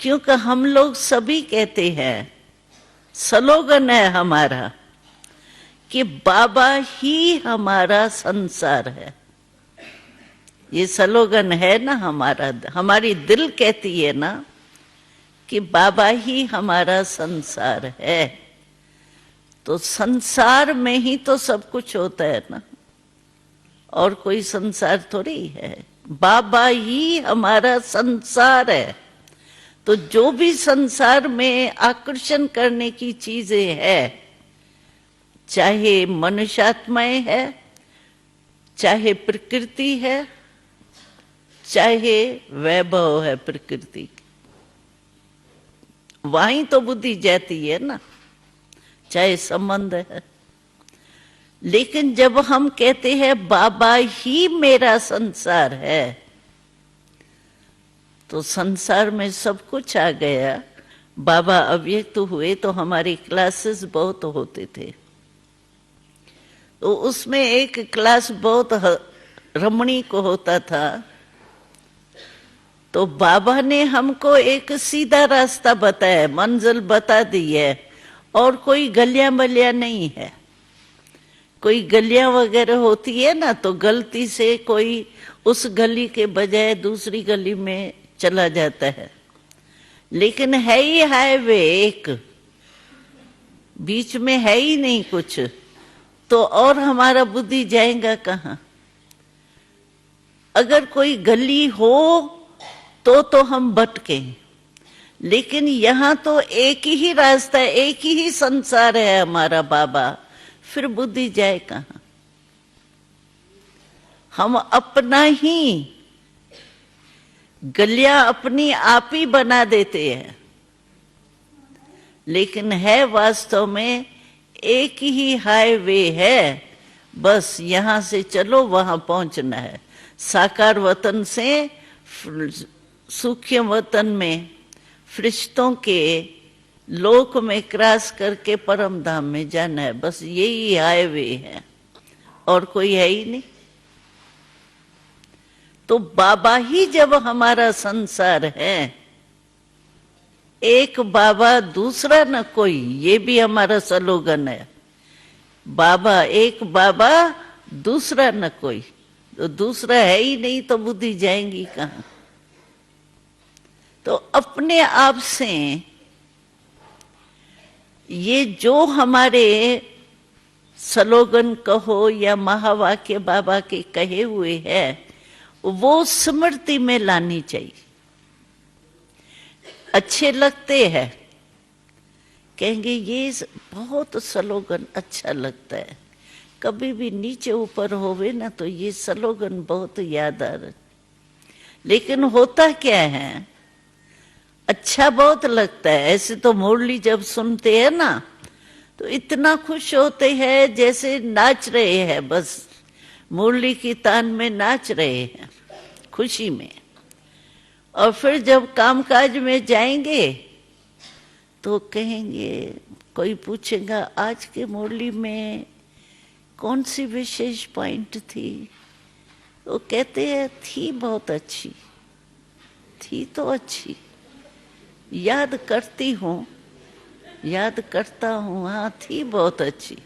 क्योंकि हम लोग सभी कहते हैं, स्लोगन है हमारा कि बाबा ही हमारा संसार है। ये स्लोगन है ना हमारा, हमारी दिल कहती है ना कि बाबा ही हमारा संसार है। तो संसार में ही तो सब कुछ होता है ना, और कोई संसार थोड़ी है। बाबा ही हमारा संसार है। तो जो भी संसार में आकर्षण करने की चीजें है, चाहे मनुष्यात्माएं है, चाहे प्रकृति है, चाहे वैभव है प्रकृति, वहीं तो बुद्धि जाती है ना, चाहे संबंध है। लेकिन जब हम कहते हैं बाबा ही मेरा संसार है, तो संसार में सब कुछ आ गया। बाबा अव्यक्त हुए तो हमारी क्लासेस बहुत होते थे, तो उसमें एक क्लास बहुत रमणीक होता था। तो बाबा ने हमको एक सीधा रास्ता बताया, मंजिल बता दी है, और कोई गलियां बलियां नहीं है। कोई गलियां वगैरह होती है ना, तो गलती से कोई उस गली के बजाय दूसरी गली में चला जाता है, लेकिन है ही हाईवे एक, बीच में है ही नहीं कुछ, तो और हमारा बुद्धि जाएगा कहाँ? अगर कोई गली हो तो हम भटके, लेकिन यहाँ तो एक ही रास्ता है, एक ही संसार है हमारा बाबा, फिर बुद्धि जाए कहाँ? हम अपना ही गलियां अपनी आप ही बना देते हैं, लेकिन है वास्तव में एक ही हाईवे है। बस यहां से चलो वहां पहुंचना है। साकार वतन से सूक्ष्म वतन में, फरिश्तों के लोक में क्रॉस करके परम धाम में जाना है। बस यही हाईवे है, और कोई है ही नहीं। तो बाबा ही जब हमारा संसार है, एक बाबा दूसरा न कोई, ये भी हमारा स्लोगन है। बाबा एक, बाबा दूसरा न कोई। तो दूसरा है ही नहीं तो बुद्धि जाएंगी कहाँ? तो अपने आप से ये जो हमारे स्लोगन कहो या महावाक्य बाबा के कहे हुए हैं, वो स्मृति में लानी चाहिए। अच्छे लगते हैं, कहेंगे ये बहुत स्लोगन अच्छा लगता है। कभी भी नीचे ऊपर होवे ना तो ये स्लोगन बहुत याद आ रहा, लेकिन होता क्या है, अच्छा बहुत लगता है। ऐसे तो मुरली जब सुनते हैं ना तो इतना खुश होते हैं जैसे नाच रहे हैं, बस मुरली की तान में नाच रहे हैं खुशी में। और फिर जब कामकाज में जाएंगे तो कहेंगे, कोई पूछेगा आज के मुरली में कौन सी विशेष पॉइंट थी, तो कहते हैं थी बहुत अच्छी, थी तो अच्छी, याद करती हूँ, याद करता हूँ, हाँ थी बहुत अच्छी।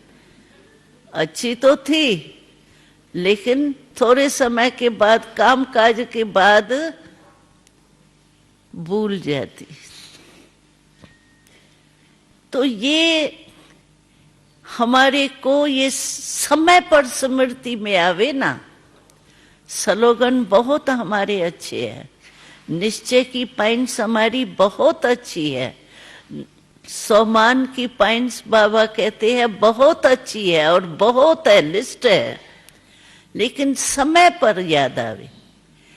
अच्छी तो थी, लेकिन थोड़े समय के बाद, काम काज के बाद भूल जाती। तो ये हमारे को ये समय पर स्मृति में आवे ना। स्लोगन बहुत हमारे अच्छे हैं, निश्चय की पॉइंट्स हमारी बहुत अच्छी है, सम्मान की पॉइंट्स बाबा कहते हैं बहुत अच्छी है, और बहुत है, लिस्ट है, लेकिन समय पर याद आवे।